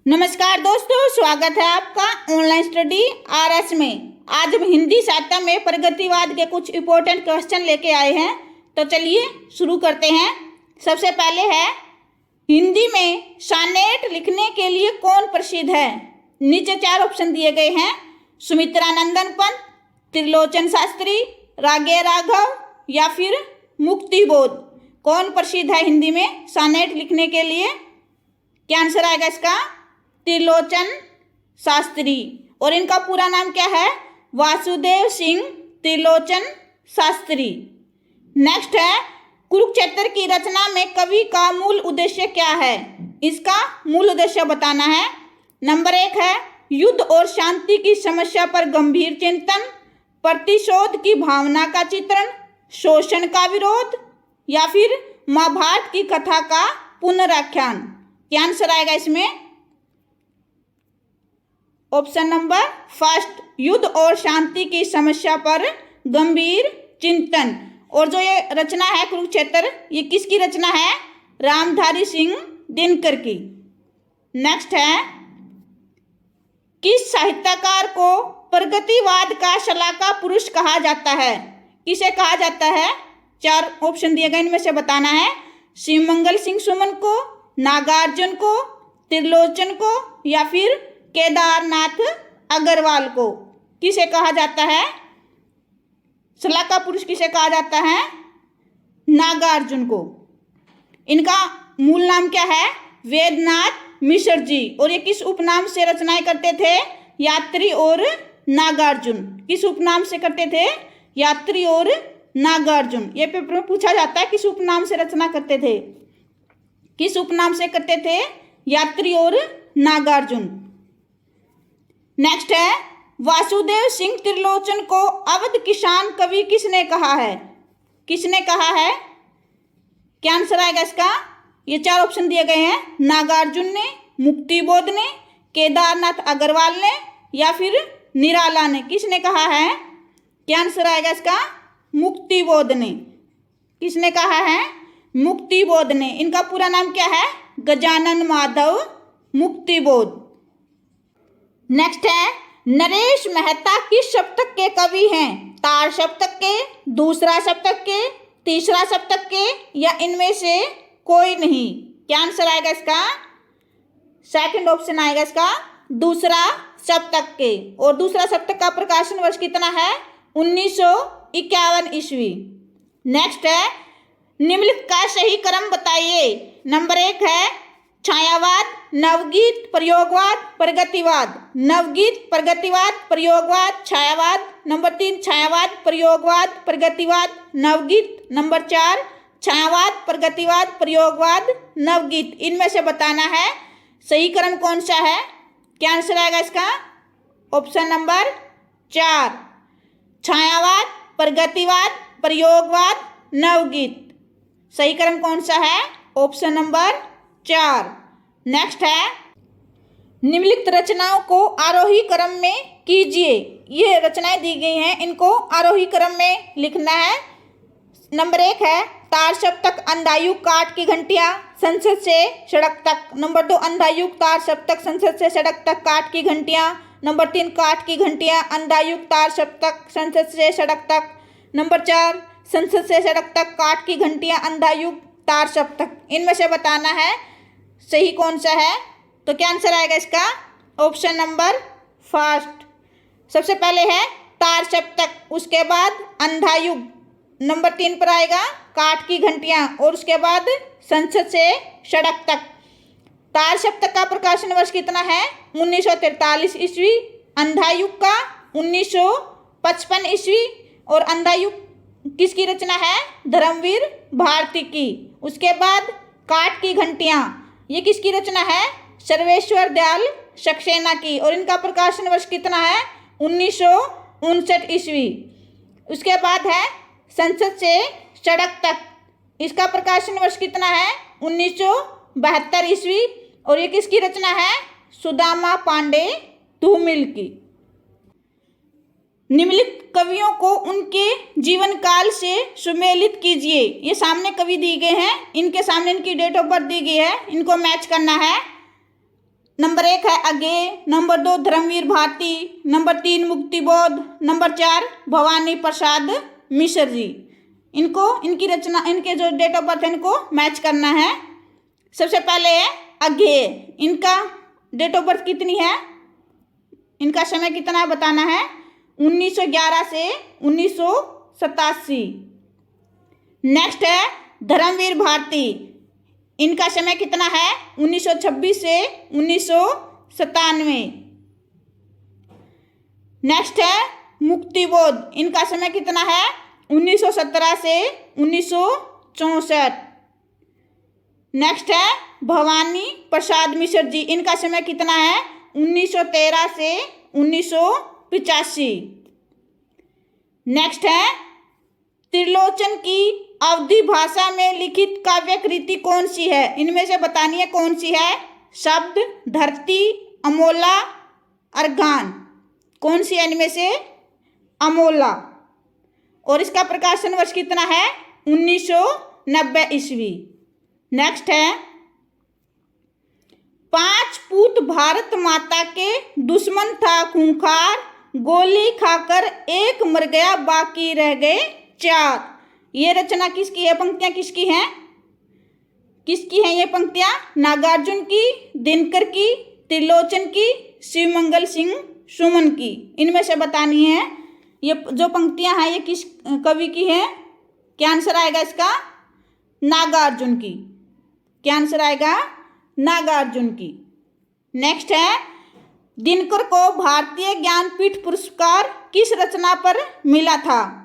नमस्कार दोस्तों, स्वागत है आपका ऑनलाइन स्टडी आरएस में। आज हम हिंदी साहित्य में प्रगतिवाद के कुछ इंपॉर्टेंट क्वेश्चन लेके आए हैं, तो चलिए शुरू करते हैं। सबसे पहले है, हिंदी में सानेट लिखने के लिए कौन प्रसिद्ध है? नीचे चार ऑप्शन दिए गए हैं: सुमित्रा नंदन पंत, त्रिलोचन शास्त्री, रागे राघव या फिर मुक्तिबोध। कौन प्रसिद्ध है हिंदी में सानेट लिखने के लिए? क्या आंसर आएगा इसका? त्रिलोचन शास्त्री। और इनका पूरा नाम क्या है? वासुदेव सिंह त्रिलोचन शास्त्री। नेक्स्ट है, कुरुक्षेत्र की रचना में कवि का मूल उद्देश्य क्या है? इसका मूल उद्देश्य बताना है। नंबर 1 है, युद्ध और शांति की समस्या पर गंभीर चिंतन, प्रतिशोध की भावना का चित्रण, शोषण का विरोध या फिर महाभारत की कथा का पुनराख्यान। क्या आंसर आएगा इसमें? ऑप्शन नंबर फर्स्ट, युद्ध और शांति की समस्या पर गंभीर चिंतन। और जो ये रचना है कुरुक्षेत्र, ये किसकी रचना है? रामधारी सिंह दिनकर की। नेक्स्ट है, किस साहित्यकार को प्रगतिवाद का शलाका पुरुष कहा जाता है? किसे कहा जाता है? चार ऑप्शन दिए गए, इनमें से बताना है। शिवमंगल सिंह सुमन को, नागार्जुन को, त्रिलोचन को या फिर केदारनाथ अग्रवाल को। किसे कहा जाता है? शलाका पुरुष किसे कहा जाता है? नागार्जुन को। इनका मूल नाम क्या है? वेदनाथ मिश्र जी। और ये किस उपनाम से रचनाएं करते थे? यात्री और नागार्जुन। किस उपनाम से करते थे? यात्री और नागार्जुन। ये पेपर में पूछा जाता है, किस उपनाम से रचना करते थे? किस उपनाम से करते थे? यात्री और नागार्जुन। नेक्स्ट है, वासुदेव सिंह त्रिलोचन को अवध किसान कवि किसने कहा है? किसने कहा है? क्या आंसर आएगा इसका? ये चार ऑप्शन दिए गए हैं: नागार्जुन ने, मुक्तिबोध ने, केदारनाथ अग्रवाल ने या फिर निराला ने। किसने कहा है? क्या आंसर आएगा इसका? मुक्तिबोध ने। किसने कहा है? मुक्तिबोध ने। इनका पूरा नाम क्या है? गजानन माधव मुक्तिबोध। नेक्स्ट है, नरेश मेहता किस शतक के कवि हैं? तार शतक के, दूसरा शतक के, तीसरा शतक के या इनमें से कोई नहीं। क्या आंसर आएगा इसका? सेकंड ऑप्शन आएगा इसका, दूसरा शतक के। और दूसरा शतक का प्रकाशन वर्ष कितना है? 1951 ईस्वी। नेक्स्ट है, निम्नलिखित का सही क्रम बताइए। नंबर 1 है, छायावाद, नवगीत, प्रयोगवाद, प्रगतिवाद। नवगीत, प्रगतिवाद, प्रयोगवाद, छायावाद। नंबर 3 छायावाद, प्रयोगवाद, प्रगतिवाद, नवगीत। नंबर 4 छायावाद, प्रगतिवाद, प्रयोगवाद, नवगीत। इनमें से बताना है सही क्रम कौन सा है। क्या आंसर आएगा इसका? ऑप्शन नंबर 4, छायावाद, प्रगतिवाद, प्रयोगवाद, नवगीत। सही क्रम कौन सा है? Option number 4। नेक्स्ट है, निम्नलिखित रचनाओं को आरोही क्रम में कीजिए। ये रचनाएं दी गई हैं, इनको आरोही क्रम में लिखना है। नंबर 1 है, तार शतक, अंधायुग, काठ की घंटियां, संसद से सड़क तक। नंबर 2 अंधायुग, तार शतक, संसद से सड़क तक, काठ की घंटियां। नंबर 3 काठ की घंटियां, अंधायुग, तार शतक, संसद से सड़क तक। नंबर 4 संसद से सड़क तक, काठ की घंटियां, अंधायुग, तार शतक। इनमें से बताना है सही कौन सा है। तो क्या आंसर आएगा इसका? Option number first. सबसे पहले है तार शतक, उसके बाद अंधायुग, नंबर 3 पर आएगा काठ की घंटियां और उसके बाद संसद से सड़क तक। तार शतक का प्रकाशन वर्ष कितना है? 1943 ईस्वी। अंधायुग का 1955 ईस्वी। और अंधायुग किसकी रचना है? धर्मवीर भारती की। उसके बाद काठ की घंटियां, ये किसकी रचना है? सर्वेश्वर दयाल सक्सेना की। और इनका प्रकाशन वर्ष कितना है? 1959 ईस्वी। उसके बाद है संसद से सड़क तक, इसका प्रकाशन वर्ष कितना है? 1972 ईस्वी। और ये किसकी रचना है? सुदामा पांडे धूमिल की। निम्नलिखित कवियों को उनके जीवन काल से सुमेलित कीजिए। ये सामने कवि दिए गए हैं, इनके सामने इनकी डेट ऑफ बर्थ दी गई है, इनको मैच करना है। नंबर 1 है अगे, number 2 Dharmvir Bharati, number 3 Muktibodh, number 4 Bhawani Prasad Mishra ji. इनको इनकी रचना, इनके जो डेट ऑफ बर्थ है इनको मैच करना है। सबसे पहले है अगे, इनका डेट ऑफ बर्थ कितनी है, इनका समय कितना बताना है, 1911 से 1987। नेक्स्ट है धर्मवीर भारती, इनका समय कितना है, 1926 से 1997। नेक्स्ट है मुक्तिबोध, इनका समय कितना है, 1917 से 1964। नेक्स्ट है भवानी प्रसाद मिश्र जी, इनका समय कितना है, 1913 से 1985। नेक्स्ट है त्रिलोचन की अवधी भाषा में लिखित काव्य कृति कौन सी है, इनमें से बतानी है कौन सी है, शब्द, धरती, अमोला और गान। कौन सी है इनमें से, अमोला। और इसका प्रकाशन वर्ष कितना है, 1990 ईस्वी। नेक्स्ट है 5 पूत भारत माता के दुश्मन था खूंखार, गोली खाकर एक मर गया बाकी रह गए 4। ये रचना किसकी है, पंक्तियां किसकी हैं, किसकी हैं ये पंक्तियां, नागार्जुन की, दिनकर की, त्रिलोचन की, शिवमंगल सिंह सुमन की। इनमें से बतानी है ये जो पंक्तियां हैं ये किस कवि की हैं। क्या आंसर आएगा इसका, नागार्जुन की। क्या आंसर आएगा, नागार्जुन की। नेक्स्ट है दिनकर को भारतीय ज्ञानपीठ पुरस्कार किस रचना पर मिला था।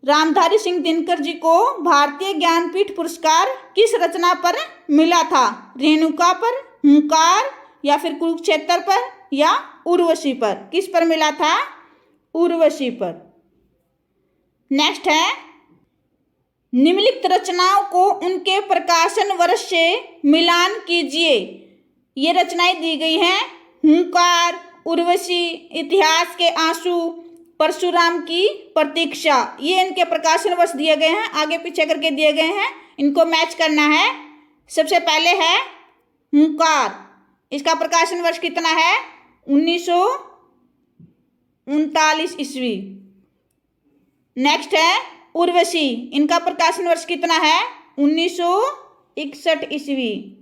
रामधारी सिंह दिनकर जी को भारतीय ज्ञानपीठ पुरस्कार किस रचना पर मिला था, रेणुका पर, हुंकार या फिर कुरुक्षेत्र पर या उर्वशी पर। किस पर मिला था, उर्वशी पर। नेक्स्ट है निम्नलिखित रचनाओं को उनके प्रकाशन वर्ष से मिलान कीजिए। ये रचनाएं दी गई हैं, हुंकार, उर्वशी, इतिहास के आंसू, परशुराम की प्रतीक्षा। ये इनके प्रकाशन वर्ष दिए गए हैं, आगे पीछे करके दिए गए हैं, इनको मैच करना है। सबसे पहले है हुंकार, इसका प्रकाशन वर्ष कितना है, 1939 ईस्वी। नेक्स्ट है उर्वशी, इनका प्रकाशन वर्ष कितना है, 1961 ईस्वी।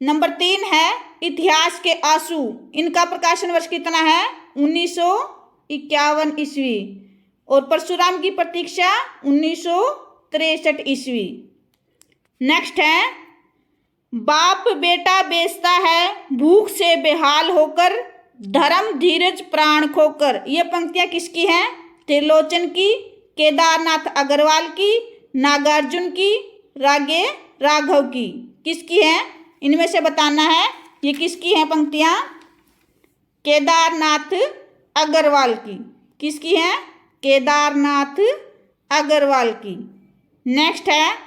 नंबर 3 है इतिहास के आंसू, इनका प्रकाशन वर्ष कितना है, 1951 ईस्वी। और परशुराम की प्रतीक्षा 1963 ईस्वी। नेक्स्ट है बाप बेटा बेचता है भूख से बेहाल होकर, धर्म धीरज प्राण खोकर। ये पंक्तियां किसकी हैं, त्रिलोचन की, केदारनाथ अग्रवाल की, नागार्जुन की, रागे राघव की। किसकी है, इनमें से बताना है ये किसकी हैं पंक्तियां, केदारनाथ अग्रवाल की। किसकी है, केदारनाथ अग्रवाल की। नेक्स्ट है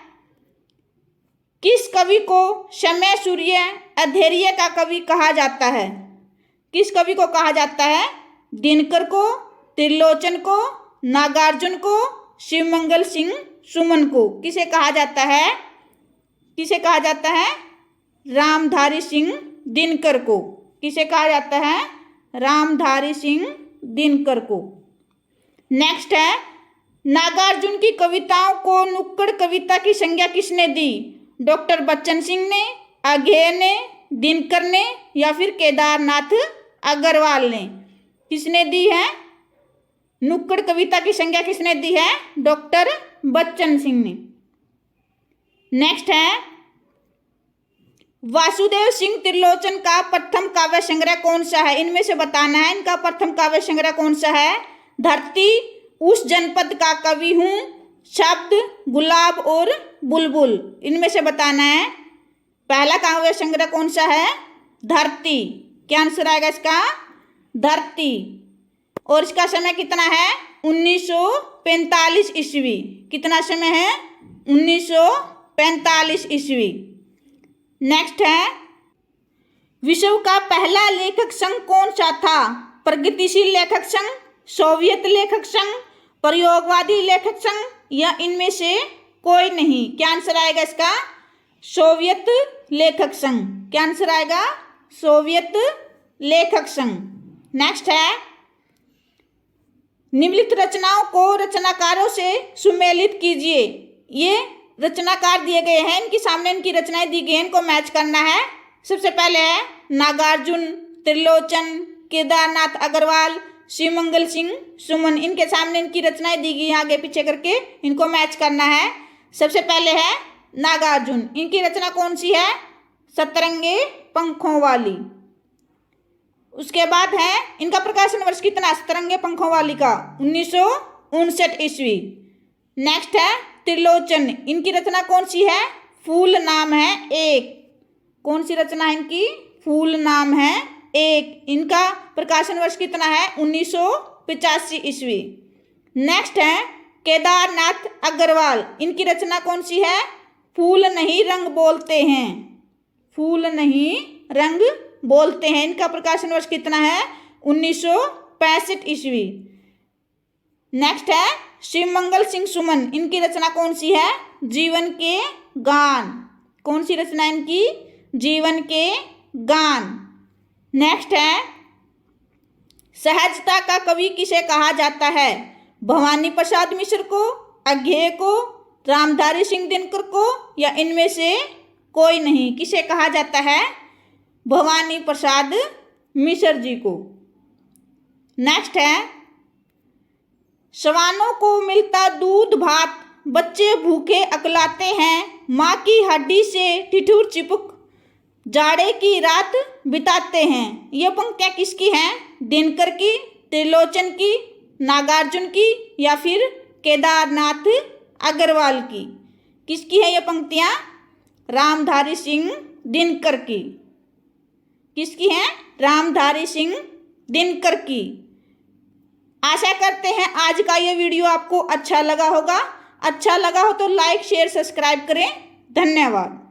किस कवि को समय सूर्य अधैर्य का कवि कहा जाता है। किस कवि को कहा जाता है, दिनकर को, त्रिलोचन को, नागार्जुन को, शिवमंगल सिंह सुमन को। किसे कहा जाता है, किसे कहा जाता है, रामधारी सिंह दिनकर को। किसे कहा जाता है, रामधारी सिंह दिनकर को। नेक्स्ट है नागार्जुन की कविताओं को नुक्कड़ कविता की संज्ञा किसने दी, डॉक्टर बच्चन सिंह ने, अघे ने, दिनकर ने या फिर केदारनाथ अग्रवाल ने। किसने दी है, नुक्कड़ कविता की संज्ञा किसने दी है, डॉक्टर बच्चन सिंह ने। नेक्स्ट है वासुदेव सिंह त्रिलोचन का प्रथम काव्य संग्रह कौन सा है, इनमें से बताना है इनका प्रथम काव्य संग्रह कौन सा है। धरती, उस जनपद का कवि हूँ, शब्द, गुलाब और बुलबुल। इनमें से बताना है पहला काव्य संग्रह कौन सा है, धरती। क्या आंसर आएगा इसका, धरती। और इसका समय कितना है, 1945 ईस्वी। कितना समय है, 1945 ईस्वी। नेक्स्ट है विश्व का पहला लेखक संघ कौन सा था, प्रगतिशील लेखक संघ, सोवियत लेखक संघ, प्रयोगवादी लेखक संघ या इनमें से कोई नहीं। क्या आंसर आएगा इसका, सोवियत लेखक संघ। क्या आंसर आएगा? सोवियत लेखक संघ। नेक्स्ट है, निम्नलिखित रचनाओं को रचनाकारों से सुमेलित कीजिए। ये रचनाकार दिए गए हैं, इनके सामने इनकी रचनाएं दी गई हैं, इनको मैच करना है। सबसे पहले है नागार्जुन, त्रिलोचन, केदारनाथ अग्रवाल, शिवमंगल सिंह सुमन। इनके सामने इनकी रचनाएं दी गई हैं आगे पीछे करके, इनको मैच करना है। सबसे पहले है नागार्जुन, इनकी रचना कौन सी है? सतरंगे पंखों वाली। उसके बाद है, इनका प्रकाशन वर्ष कितना? सतरंगे पंखों वाली का 1959 ईस्वी। नेक्स्ट है त्रिलोचन, इनकी रचना कौन सी है? फूल नाम है एक। कौन सी रचना है इनकी? फूल नाम है एक। इनका प्रकाशन वर्ष कितना है? 1985 ईस्वी। नेक्स्ट है केदारनाथ अग्रवाल, इनकी रचना कौन सी है? फूल नहीं रंग बोलते हैं। फूल नहीं रंग बोलते हैं, इनका प्रकाशन वर्ष कितना है? 1965 ईस्वी। नेक्स्ट है शिवमंगल सिंह सुमन, इनकी रचना कौन सी है? जीवन के गान। कौन सी रचना इनकी? जीवन के गान। नेक्स्ट है सहजता का कवि किसे कहा जाता है? भवानी प्रसाद मिश्र को, अज्ञेय को, रामधारी सिंह दिनकर को, या इनमें से कोई नहीं? किसे कहा जाता है? भवानी प्रसाद मिश्र जी को। नेक्स्ट है सवानों को मिलता दूध भात, बच्चे भूखे अकलाते हैं, माँ की हड्डी से ठिठुर चिपक जाड़े की रात बिताते हैं। ये पंक्तियाँ किसकी हैं? दिनकर की, त्रिलोचन की, नागार्जुन की, या फिर केदारनाथ अग्रवाल की? किसकी है ये पंक्तियाँ? रामधारी सिंह दिनकर की। किसकी हैं? रामधारी सिंह दिनकर की। आशा करते हैं आज का ये वीडियो आपको अच्छा लगा होगा। अच्छा लगा हो तो लाइक शेयर सब्सक्राइब करें। धन्यवाद।